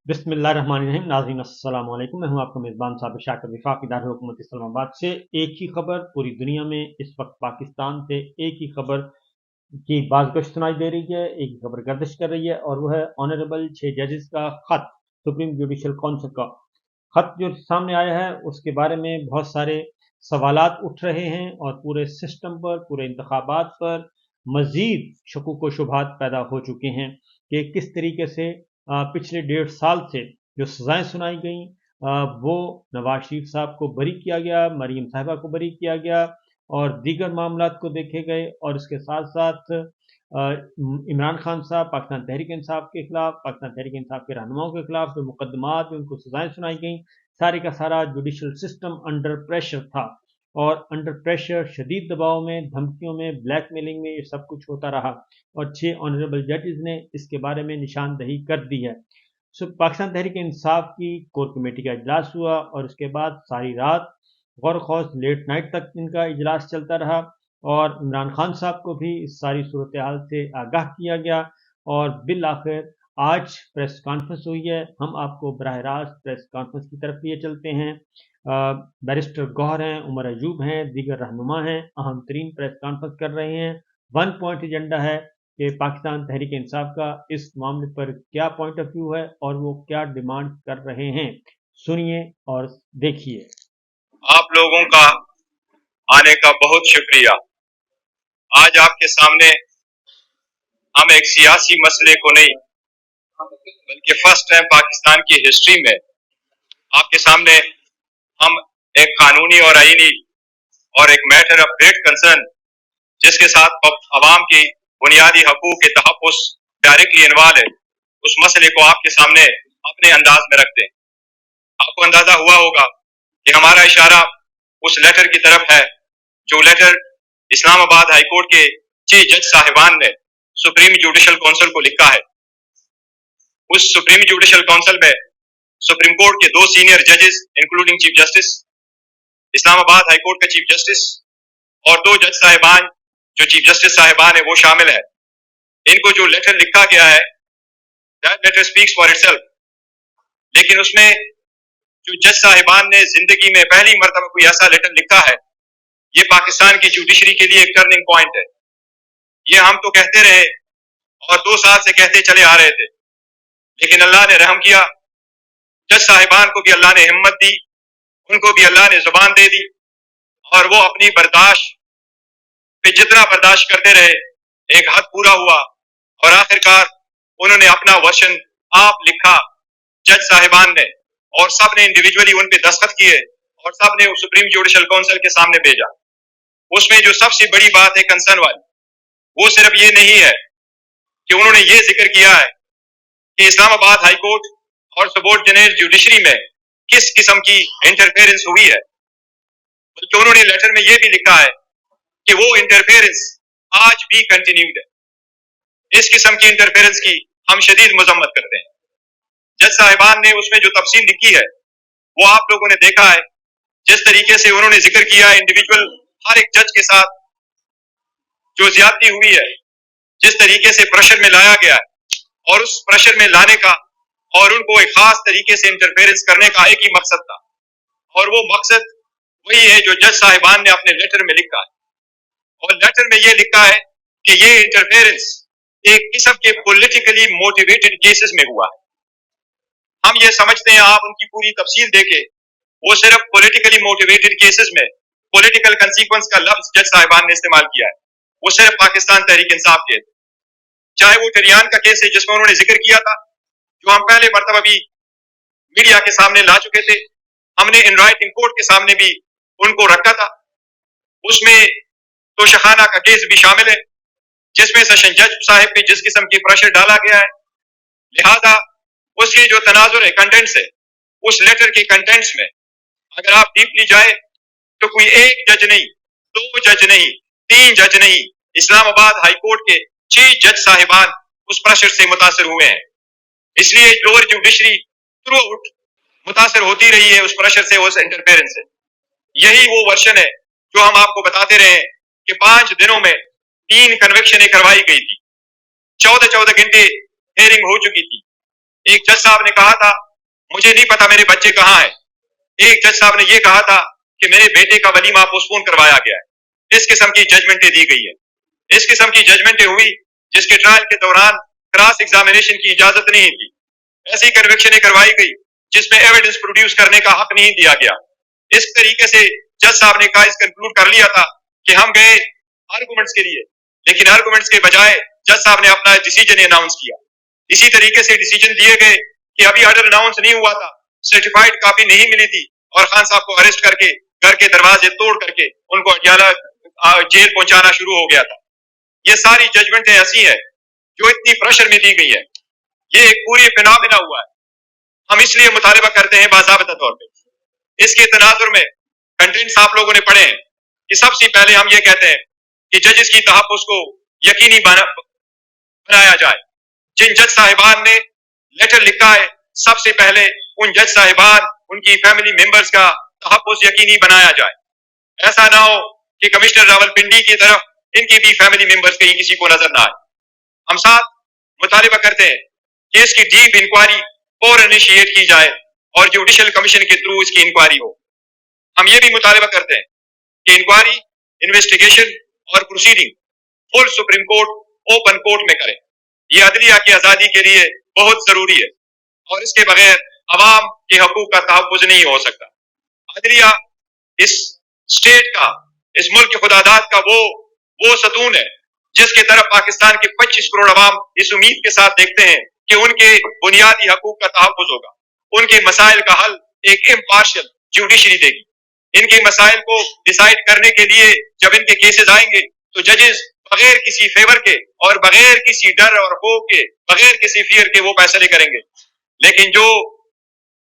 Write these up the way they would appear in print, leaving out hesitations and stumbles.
बिस्मिल्लाहिर्रहमानिर्रहीम। नाज़रीन अस्सलाम वालेकुम। मैं हूं आपका मेज़बान साबिर शाकिर वफाकी दारुल हुकूमत इस्लामाबाद से। एक ही खबर पूरी दुनिया में इस वक्त पाकिस्तान से एक ही खबर की बाज़गश्त सुनाई दे रही है, एक ही खबर गर्दिश कर रही है, और वह है ऑनरेबल 6 जजेस का खत, सुप्रीम जुडिशल काउंसिल का खत जो सामने आया है। उसके बारे में बहुत सारे सवालात उठ रहे हैं और पूरे सिस्टम पर, पूरे इंतखाबात पर मज़ीद शकूक व शुबहात पैदा हो चुके हैं कि किस तरीके से पिछले 1.5 साल से जो सज़ाएं सुनाई गई, वो नवाज शरीफ साहब को बरी किया गया, मरीम साहिबा को बरी किया गया और दीगर मामलात को देखे गए, और इसके साथ साथ इमरान खान साहब, पाकिस्तान तहरीक इंसाफ के खिलाफ, पाकिस्तान तहरीक इंसाफ के रहनुमाओं के खिलाफ जो मुकदमात, उनको सजाएं सुनाई गई, सारे का सारा जुडिशल सिस्टम अंडर प्रेशर था। और अंडर प्रेशर, शदीद दबाव में, धमकियों में, ब्लैकमेलिंग में ये सब कुछ होता रहा, और 6 ऑनरेबल जजेस ने इसके बारे में निशानदही कर दी है। पाकिस्तान तहरीक इंसाफ की कोर कमेटी का इजलास हुआ और उसके बाद सारी रात गौर खौस लेट नाइट तक इनका इजलास चलता रहा, और इमरान खान साहब को भी इस सारी सूरत हाल से आगाह किया गया, और बिल आखिर आज प्रेस कॉन्फ्रेंस हुई है। हम आपको बराह रास्त प्रेस कॉन्फ्रेंस की तरफ लिए चलते हैं। बैरिस्टर गौहर हैं, उमर अयूब हैं, दीगर रहनुमा हैं, अहम तरीन प्रेस कॉन्फ्रेंस कर रहे हैं। 1 पॉइंट एजेंडा है कि पाकिस्तान तहरीक इंसाफ का इस मामले पर क्या पॉइंट ऑफ व्यू है और वो क्या डिमांड कर रहे हैं। सुनिए और देखिए। आप लोगों का आने का बहुत शुक्रिया। आज आपके सामने हम एक सियासी मसले को नहीं, बल्कि फर्स्ट टाइम पाकिस्तान की हिस्ट्री में आपके सामने हम एक कानूनी और आईनी और एक मैटर ऑफ ग्रेट कंसर्न, जिसके साथ अवाम की बुनियादी हकूक के तहफ़्फ़ुज़ डायरेक्टली इन्वॉल्व है, उस मसले को आपके सामने अपने अंदाज में रखते हैं। आपको अंदाजा हुआ होगा कि हमारा इशारा उस लेटर की तरफ है जो लेटर इस्लामाबाद हाईकोर्ट के चीफ जज साहिबान ने सुप्रीम जुडिशल काउंसिल को लिखा है। उस सुप्रीम जुडिशल काउंसिल में सुप्रीम कोर्ट के 2 सीनियर जजेस including chief justice, Islamabad high court का चीफ जस्टिस और 2 जज साहिबान जो चीफ जस्टिस साहिबान है वो शामिल है। इनको जो लेटर लिखा गया है, that letter speaks for itself. लेकिन उसमें जो जज साहिबान ने जिंदगी में पहली मर्तबा कोई ऐसा लेटर लिखा है, ये पाकिस्तान की जुडिशरी के लिए एक टर्निंग पॉइंट है। ये हम तो कहते रहे और 2 साल से कहते चले आ रहे थे, लेकिन अल्लाह ने रहम किया। जज साहिबान को भी अल्लाह ने हिम्मत दी, उनको भी अल्लाह ने जुबान दे दी, और वो अपनी बर्दाश्त पे जितना बर्दाश्त करते रहे, एक हद पूरा हुआ और आखिरकार उन्होंने अपना वर्शन आप लिखा जज साहिबान ने, और सब ने इंडिविजुअली उन पे दस्तखत किए और सब ने सुप्रीम जुडिशल काउंसिल के सामने भेजा। उसमें जो सबसे बड़ी बात है कंसर्न वाली, वो सिर्फ ये नहीं है कि उन्होंने ये जिक्र किया है कि इस्लामाबाद हाई कोर्ट और सबॉर्डिनेट जुडिशरी में किस किस्म की इंटरफेरेंस हुई है, बल्कि उन्होंने लेटर में ये भी लिखा है कि वो इंटरफेरेंस आज भी कंटिन्यूड है। इस किस्म की इंटरफेरेंस की हम शदीद मजम्मत करते हैं। जज साहिबान ने उसमें जो तफसील लिखी है वो आप लोगों ने देखा है। जिस तरीके से उन्होंने जिक्र किया इंडिविजुअल हर एक जज के साथ जो ज्यादती हुई है, जिस तरीके से प्रेशर में लाया गया है, और उस प्रेशर में लाने का और उनको एक खास तरीके से इंटरफेरेंस करने का एक ही मकसद था, और वो मकसद वही है जो जज साहिबान ने अपने लेटर में लिखा है। और लेटर में ये लिखा है कि ये इंटरफेरेंस एक किस्म के पॉलिटिकली मोटिवेटेड केसेस में हुआ है। हम ये समझते हैं, आप उनकी पूरी तफसील देखे, वो सिर्फ पॉलिटिकली मोटिवेटेड केसेस में पॉलिटिकल कंसीक्वेंस का लफ्ज जज साहिबान ने इस्तेमाल किया है, वो सिर्फ पाकिस्तान तहरीक इंसाफ के, चाहे वो टरियान का केस है जिसमें उन्होंने जिक्र किया था, जो हम पहले मरतबा भी मीडिया के सामने ला चुके थे, हमने इन राइटिंग कोर्ट के सामने भी उनको रखा था। उसमें तो शहाना का केस भी शामिल है जिसमें सेशन जज साहिब पे जिस किस्म की प्रेशर डाला गया है, लिहाजा उसके जो तनाजुर है, कंटेंट्स है, उस लेटर के कंटेंट्स में अगर आप डीपली जाए तो कोई एक जज नहीं, 2 जज नहीं, 3 जज नहीं, इस्लामाबाद हाई कोर्ट के 6 जज साहिबान उस प्रेशर से मुतासर हुए हैं। इसलिए लोअर जुडिशरी थ्रू आउट मुतासर होती रही है उस प्रेशर से, उस इंटरफेरेंस से। यही वो वर्षन है जो हम आपको बताते रहे कि 5 दिनों में 3 कन्विक्शनें करवाई गई थी, 14-14 घंटे हेयरिंग हो चुकी थी, ایک جج صاحب نے کہا تھا مجھے نہیں پتا میرے بچے کہاں ہیں. ایک جج صاحب نے یہ کہا تھا کہ میرے بیٹے کا ولیمہ پوسٹ پون کروایا گیا ہے. اس قسم کی ججمنٹیں دی گئی ہیں. اس قسم کی ججمنٹیں ہوئی جس کے ٹرائل کے دوران کراس ایگزامینیشن کی اجازت نہیں تھی. ایسی کنوکشنیں کروائی گئی جس میں ایویڈنس پروڈیوس کرنے کا حق نہیں دیا گیا. اس طریقے سے جج صاحب نے کہا کنکلوڈ کر لیا تھا کہ ہم گئے آرگومنٹس کے لیے, لیکن آرگومنٹس کے بجائے جج صاحب نے اپنا ڈیسیجن اناؤنس کیا. اسی طریقے سے ڈیسیجن دیے گئے کہ ابھی آرڈر اناؤنس نہیں ہوا تھا, سرٹیفائڈ کاپی نہیں ملی تھی, اور خان صاحب کو اریسٹ کر کے گھر کے دروازے توڑ کر کے ان کو اڈیالہ جیل پہنچانا شروع ہو گیا تھا. یہ ساری ججمنٹیں ایسی ہیں جو اتنی پریشر میں دی گئی ہے. یہ ایک پوری فینامنا ہوا ہے. ہم اس لیے مطالبہ کرتے ہیں باضابطہ طور پہ. اس کے تناظر میں کنٹینٹس آپ لوگوں نے پڑھے ہیں کہ سب سے پہلے ہم یہ کہتے ہیں کہ ججز کی تحفظ کو یقینی بنایا جائے. جن جج صاحبان نے لیٹر لکھا ہے سب سے پہلے ان جج صاحبان ان کی فیملی ممبرز کا تحفظ یقینی بنایا جائے. ایسا نہ ہو کہ کمشنر راولپنڈی کی طرف ان کی بھی فیملی ممبرز کہیں کسی کو نظر نہ آئے. ہم ساتھ مطالبہ کرتے ہیں کہ اس کی ڈیپ انکوائری فوراً انیشیٹ کی جائے اور جوڈیشل کمیشن کے تھرو اس کی انکوائری ہو. ہم یہ بھی مطالبہ کرتے ہیں کہ انکوائری, انویسٹیگیشن اور پروسیڈنگ فل سپریم کورٹ اوپن کورٹ میں کریں. یہ عدلیہ کی آزادی کے لیے بہت ضروری ہے اور اس کے بغیر عوام کے حقوق کا تحفظ نہیں ہو سکتا. عدلیہ اس اسٹیٹ کا, اس ملک کے خداداد کا وہ ستون ہے جس کے طرف پاکستان کے 25 کروڑ عوام اس امید کے ساتھ دیکھتے ہیں کہ ان کے بنیادی حقوق کا تحفظ ہوگا. ان کے مسائل کا حل ایک امپارشل جوڈیشری دے گی. ان کے مسائل کو ڈیسائیڈ کرنے کے لیے جب ان کے کیسز آئیں گے تو ججز بغیر کسی فیور کے اور بغیر کسی ڈر اور خوف کے, بغیر کسی فیئر کے وہ فیصلے کریں گے. لیکن جو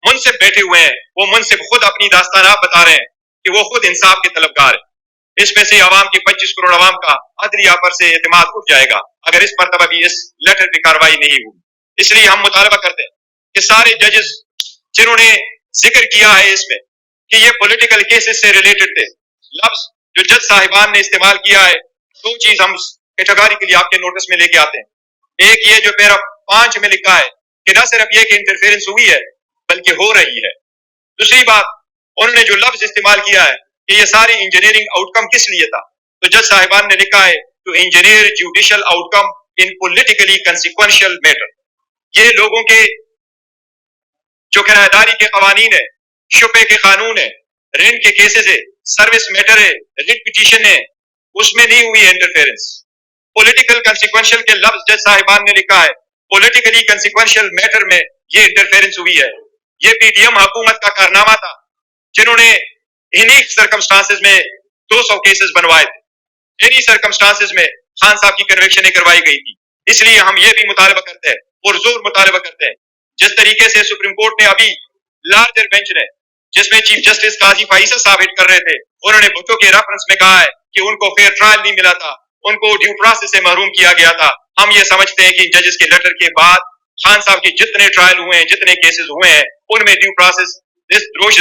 منصف بیٹھے ہوئے ہیں وہ منصف خود اپنی داستانات بتا رہے ہیں کہ وہ خود انصاف کے طلبگار ہیں. اس میں سے عوام کے 25 کروڑ عوام کا عدلیہ پر سے اعتماد اٹھ جائے گا اگر اس مرتبہ بھی اس لیٹر پہ کاروائی نہیں ہوئی. اس لیے ہم مطالبہ کرتے ہیں کہ سارے ججز جنہوں نے ذکر کیا ہے اس میں کہ یہ پولیٹیکل کیسز سے ریلیٹڈ تھے, لفظ جو جج صاحبان نے استعمال کیا ہے, دو چیز ہم کیٹیگری کے لیے آپ کے نوٹس میں لے کے آتے ہیں. ایک یہ جو پیرا 5 میں لکھا ہے کہ نہ صرف یہ کہ انٹرفیئرنس ہوئی ہے بلکہ ہو رہی ہے. دوسری بات, انہوں نے جو لفظ استعمال کیا ہے کہ یہ ساری انجینئرنگ آؤٹ کم کس لیے تھا, تو جج صاحبان نے لکھا ہے to engineer judicial outcome in politically consequential matter. یہ لوگوں کے جو کرایہ کے قوانین ہے, شبے کے قانون ہے, رینٹ کے کیسز ہے, سروس میٹر ہے, ریٹ پٹیشن ہے, اس میں نہیں ہوئی انٹرفیئرنس. پولیٹیکل کنسیکوینشل کے لفظ جج صاحبان نے لکھا ہے, پولیٹیکلی کنسیکوینشل میٹر میں یہ انٹرفیئرنس ہوئی ہے. یہ پی ڈی ایم حکومت کا کارنامہ تھا جنہوں نے انہی سرکمسٹانسز میں 200 کیسز بنوائے تھے. انہی سرکمسٹانسز میں خان صاحب کی کنوکشنیں کروائی گئی تھی. اس لیے ہم یہ بھی مطالبہ کرتے ہیں, پرزور مطالبہ کرتے ہیں, جس طریقے سے سپریم کورٹ نے ابھی لارجر بینچ نے جس میں چیف جسٹس قاضی فائزہ صاحب ہٹ کر رہے تھے, انہوں نے بھٹو کے ریفرنس میں کہا ہے کہ ان کو فیئر ٹرائل نہیں ملا تھا, ان کو ڈیو پروسیس سے محروم کیا گیا تھا. ہم یہ سمجھتے ہیں کہ ججز کے لیٹر کے بعد خان صاحب کے جتنے ٹرائل ہوئے ہیں, جتنے کیسز ہوئے ہیں, ان میں ڈیو پروسیس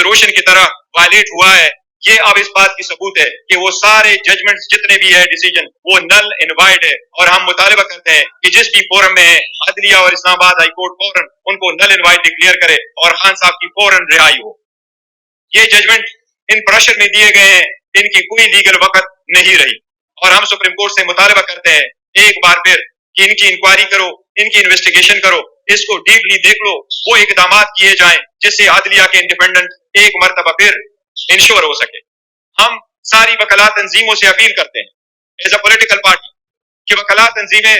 روشن کی طرح وائلیٹ ہوا ہے. یہ اب اس بات کی ثبوت ہے کہ وہ سارے ججمنٹس جتنے بھی ہے ڈیسیجن وہ نل اینڈ وائڈ ہے. اور ہم مطالبہ کرتے ہیں کہ جس بھی فورم میں ہے عدلیہ اور اسلام آباد ہائی کورٹ فوراً ان کو نل اینڈ وائڈ ڈکلیئر کرے اور خان صاحب کی فوراً رہائی ہو. یہ ججمنٹ ان پریشر میں دیے گئے ہیں, ان کی کوئی لیگل وقت نہیں رہی, اور ہم سپریم کورٹ سے مطالبہ کرتے ہیں ایک بار پھر کہ ان کی انکوائری کرو, ان کی انویسٹیگیشن کرو, اس کو ڈیپلی دیکھ لو, وہ اقدامات کیے جائیں جس سے عدلیہ کے انڈیپینڈنٹ ایک مرتبہ پھر انشور ہو سکے. ہم ساری وکالات تنظیموں سے اپیل کرتے ہیں ایز اے پولیٹیکل پارٹی کہ وکالات تنظیمیں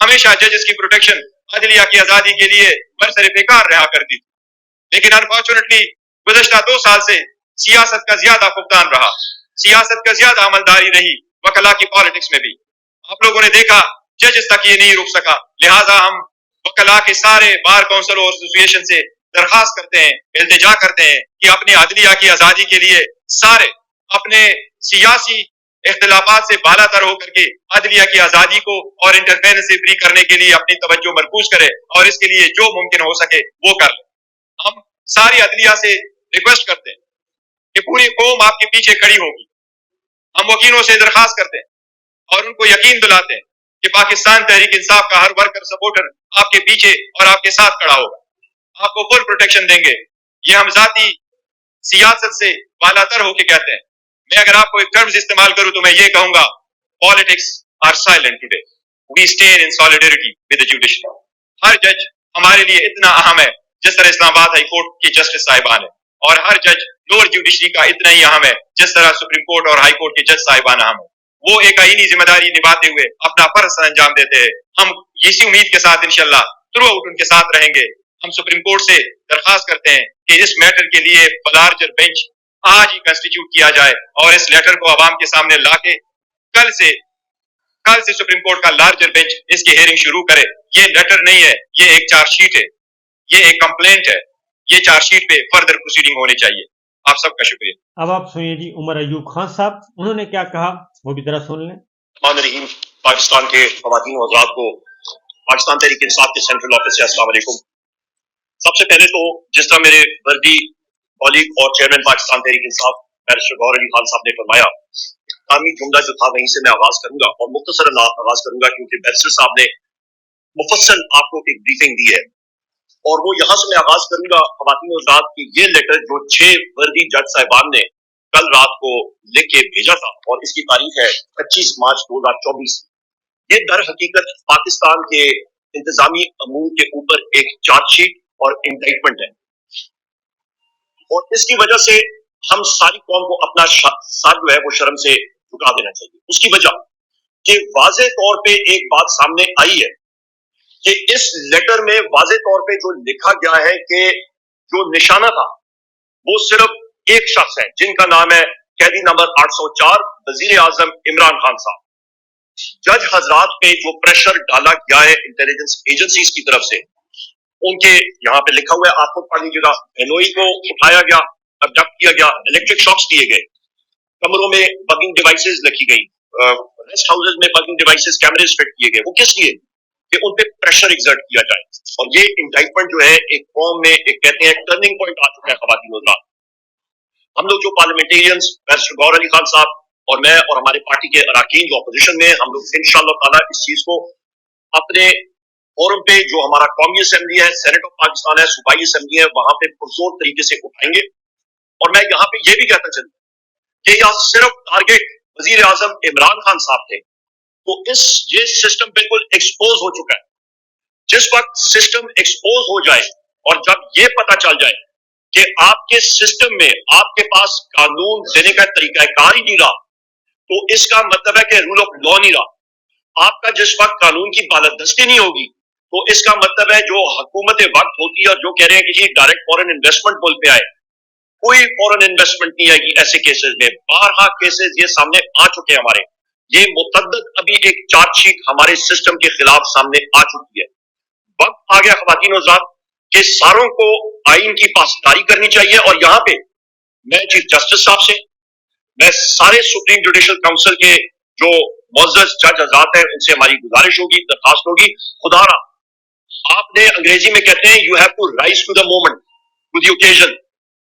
ہمیشہ ججز کی پروٹیکشن, عدلیہ کی آزادی کے لیے برسر پیکار رہا کرتی تھی, لیکن انفارچونیٹلی گزشتہ 2 سال سے سیاست کا زیادہ فقدان رہا, سیاست کا زیادہ عملداری رہی وکلا کی پالیٹکس میں بھی. آپ لوگوں نے دیکھا ججز تک یہ نہیں رک سکا, لہٰذا ہم وکلا کے سارے بار کونسل اور ایسوسیشن سے درخواست کرتے ہیں, التجا کرتے ہیں کہ اپنی عدلیہ کی آزادی کے لیے سارے اپنے سیاسی اختلافات سے بالا تر ہو کر کے عدلیہ کی آزادی کو اور انٹرفیئرنس سے فری کرنے کے لیے اپنی توجہ مرکوز کرے اور اس کے لیے جو ممکن ہو سکے وہ کر لیں. ہم ساری عدلیہ سے ریکویسٹ کرتے ہیں کہ پوری قوم آپ کے پیچھے کھڑی ہوگی. ہم وکیلوں سے درخواست کرتے ہیں اور ان کو یقین دلاتے ہیں کہ پاکستان تحریک انصاف کا ہر ورکر سپورٹر آپ کے پیچھے اور آپ کے ساتھ کھڑا ہوگا. आपको फुल प्रोटेक्शन देंगे। ये हम जाती सियासत से बालातर होके कहते हैं। मैं अगर आपको एक टर्म्स इस्तेमाल करूं तो मैं ये कहूंगा, politics are silent today, we stand in solidarity with the judiciary. हर जज हमारे लिए इतना अहम है जिस तरह इस्लामाबाद हाई कोर्ट के जस्टिस साहिबान है, और हर जज लोअर जुडिशरी का इतना ही अहम है जिस तरह सुप्रीम कोर्ट और हाई कोर्ट के जज साहिबान अहम है। वो एक आईनी जिम्मेदारी निभाते हुए अपना फर्ज अंजाम देते हैं। हम इसी उम्मीद के साथ इंशाल्लाह थ्रू आउट उनके साथ रहेंगे। हम सुप्रीम कोर्ट से दरखास्त करते हैं कि इस मैटर के लिए लार्जर बेंच आज ही कंस्टिट्यूट किया जाए और इस लेटर को आवाम के सामने लाके कल से सुप्रीम कोर्ट का लार्जर बेंच इसकी हेयरिंग शुरू करे। ये लेटर नहीं है, ये एक चार्जशीट है, ये एक कंप्लेंट है। ये चार्जशीट पे फर्दर प्रोसीडिंग होनी चाहिए। आप सबका शुक्रिया। अब आप सुनिए जी उमर अयूब खान साहब, उन्होंने क्या कहा वो भी जरा सुन लें। पाकिस्तान के ख़वातीन और हज़रात को पाकिस्तान तहरीक इंसाफ के सेंट्रल ऑफिस से अस्सलाम वालेकुम। सबसे पहले तो जिस तरह मेरे वर्दी कॉलीग और चेयरमैन पाकिस्तान तहरीक इंसाफ बैरिस्टर गौहर अली खान साहब ने फरमाया, आमी जुमला जो था वहीं से मैं आगाज करूंगा और मुख्तसर आगाज करूंगा क्योंकि बैरिस्टर साहब ने मुफस्सल आपको एक ब्रीफिंग दी है, और वो यहाँ से मैं आगाज करूंगा ख़वातीन और हज़रात की ये लेटर जो 6 वर्दी जज साहिबान ने कल रात को लिख के भेजा था और इसकी तारीख है 25 मार्च 2024। ये दर हकीकत पाकिस्तान के इंतजामी अमूर के ऊपर एक चार्जशीट और इंडाइटमेंट है, और इसकी वजह से हम सारी कौम को अपना सर जो है वो शर्म से झुका देना चाहिए। उसकी वजह कि वाज़े तौर पे एक बात सामने आई है कि इस लेटर में वाज़े तौर पे जो लिखा गया है कि जो निशाना था वो सिर्फ एक शख्स है जिनका नाम है कैदी नंबर 804 वजीर आजम इमरान खान साहब। जज हजरात पे जो प्रेशर डाला गया है इंटेलिजेंस एजेंसीज की तरफ से, उनके यहाँ पे लिखा हुआ है, आपको पढ़ लीजिएगा। बेनोई को उठाया गया, अबडक्ट किया गया, इलेक्ट्रिक शॉक्स दिए गए, कमरों में बगिंग डिवाइसेस रखी गई, रेस्ट हाउसेज में बगिंग डिवाइसेस कैमरेज फिट किए गए। वो किस लिए? कि उन पे प्रेशर एग्जर्ट किया जाए। और ये इंडाइटमेंट जो है एक कौम में एक कहते हैं टर्निंग पॉइंट आ चुका है। ख़वातीन और हज़रात, हम लोग जो पार्लियामेंटेरियंस बैरिस्टर गौहर अली खान साहब और मैं और हमारे पार्टी के अराकीन जो अपोजिशन में, हम लोग इंशाअल्लाह ताला इस चीज को अपने फोरम पे जो हमारा कौमी असेंबली है, सेनेट ऑफ पाकिस्तान है, सूबाई असेंबली है, वहां पे पुरजोर तरीके से उठाएंगे। और मैं यहाँ पे ये भी कहता चलूं कि यह सिर्फ टारगेट वजीर आजम इमरान खान साहब थे, तो ये सिस्टम बिल्कुल एक्सपोज हो चुका है। जिस वक्त सिस्टम एक्सपोज हो जाए और जब ये पता चल जाए कि आपके सिस्टम में आपके पास कानून देने का तरीकाकार ही नहीं रहा, तो इसका मतलब है कि रूल ऑफ लॉ नहीं रहा। आपका जिस वक्त कानून की बालादस्ती नहीं होगी, तो इसका मतलब है जो हुकूमत वक्त होती है और जो कह रहे हैं कि जी डायरेक्ट फॉरेन इन्वेस्टमेंट बोल पे आए, कोई फॉरेन इन्वेस्टमेंट नहीं आएगी। ऐसे केसेस में 12 केसेस ये सामने आ चुके हैं हमारे। ये मुतद्दद अभी एक चार्जशीट हमारे सिस्टम के खिलाफ सामने आ चुकी है। वक्त आ गया ख़वातीन और हज़रात कि सारों को आइन की पासदारी करनी चाहिए। और यहाँ पे मैं चीफ जस्टिस साहब से, मैं सारे सुप्रीम जुडिशल काउंसिल के जो मुअज़्ज़ज़ जज हज़रात हैं, उनसे हमारी गुजारिश होगी, दरखास्त होगी, खुदारा आपने अंग्रेजी में कहते हैं you have to rise to the moment, to the occasion.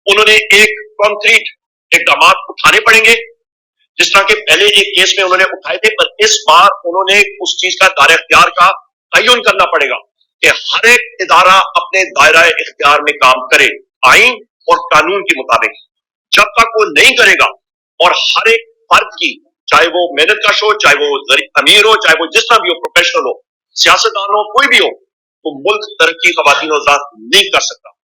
उन्होंने एक कॉन्क्रीट इकदाम उठाने पड़ेंगे, जिस तरह के पहले एक केस में उन्होंने उठाए थे, पर इस बार उन्होंने उस चीज का दायरा इख्तियार का तयन करना पड़ेगा कि हर एक इदारा अपने दायरा इख्तियार में काम करे आइन और कानून के मुताबिक। जब तक वो नहीं करेगा और हर एक फर्द की, चाहे वो मेहनत कश हो, चाहे वो अमीर हो, चाहे वो जिस तरह भी हो, प्रोफेशनल हो, सियासतदान हो, कोई भी हो, तो मुल्क तरक्की ख़वातीन और हज़रात नहीं कर सकता।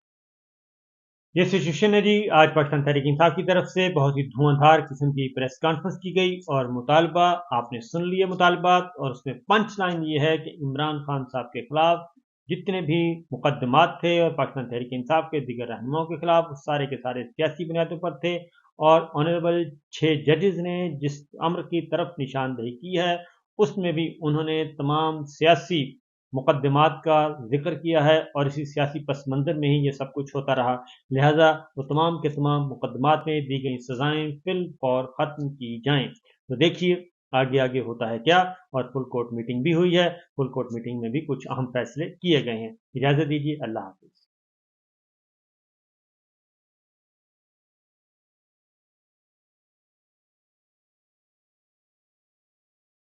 ये सिचुएशन है जी। आज पाकिस्तान तहरीक इंसाफ की तरफ से बहुत ही धुआंधार किस्म की प्रेस कॉन्फ्रेंस की गई और मुतालबा आपने सुन लिए मुतालबात, और उसमें पंच लाइन ये है कि इमरान खान साहब के खिलाफ जितने भी मुकदमात थे और पाकिस्तान तहरीक इंसाफ के दीगर रहनुमाओं के खिलाफ, सारे के सारे सियासी बुनियादों पर थे। और ऑनरेबल 6 जजेस ने जिस अमर की तरफ निशानदेही की है, उसमें भी उन्होंने तमाम सियासी मुकदमात का जिक्र किया है और इसी सियासी पस मंज़र में ही ये सब कुछ होता रहा। लिहाजा वो तमाम के तमाम मुकदमात में दी गई सज़ाएँ फिल फौर ख़त्म की जाएँ। तो देखिए आगे आगे होता है क्या। और फुल कोर्ट मीटिंग भी हुई है, फुल कोर्ट मीटिंग में भी कुछ अहम फैसले किए गए हैं। इजाज़त दीजिए, अल्लाह हाफ़िज़।